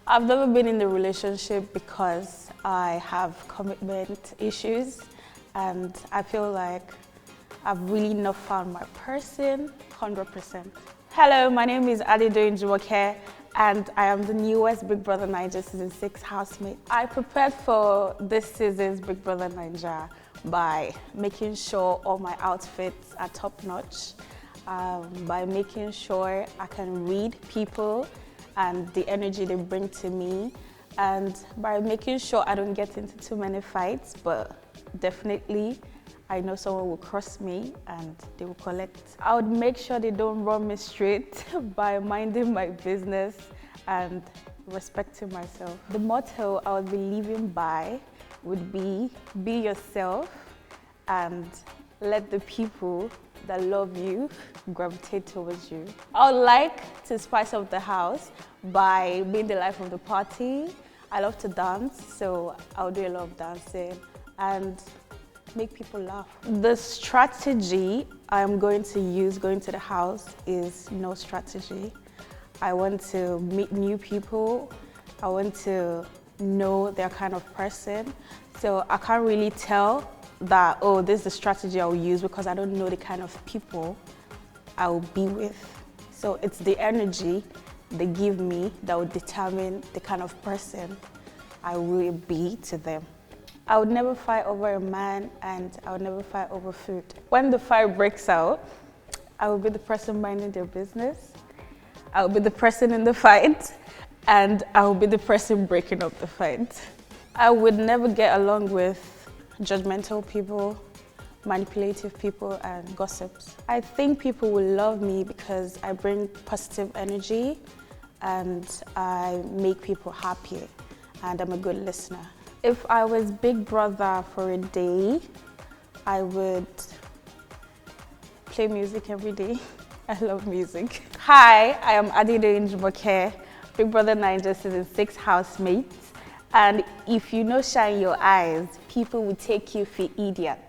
I've never been in a relationship because I have commitment issues and I feel like I've really not found my person 100%. Hello, my name is JMK and I am the newest Big Brother Naija Season 6 housemate. I prepared for this season's Big Brother Naija by making sure all my outfits are top notch, by making sure I can read people and the energy they bring to me, and by making sure I don't get into too many fights, but definitely I know someone will cross me and they will collect. I would make sure they don't run me straight by minding my business and respecting myself. The motto I would be living by would be yourself and let the people that love you gravitate towards you. I would like to spice up the house by being the life of the party. I love to dance, so I'll do a lot of dancing and make people laugh. The strategy I'm going to use going to the house is no strategy. I want to meet new people. I want to know their kind of person. So I can't really tell that, oh, this is the strategy I'll use because I don't know the kind of people I'll be with. So it's the energy they give me that will determine the kind of person I will be to them. I would never fight over a man and I would never fight over food. When the fight breaks out, I will be the person minding their business. I will be the person in the fight and I will be the person breaking up the fight. I would never get along with judgmental people, manipulative people, and gossips. I think people will love me because I bring positive energy and I make people happy and I'm a good listener. If I was Big Brother for a day, I would play music every day. I love music. Hi, I am JMK, Big Brother Naija Season 6 housemate. And if you know shine your eyes, people will take you for idiot.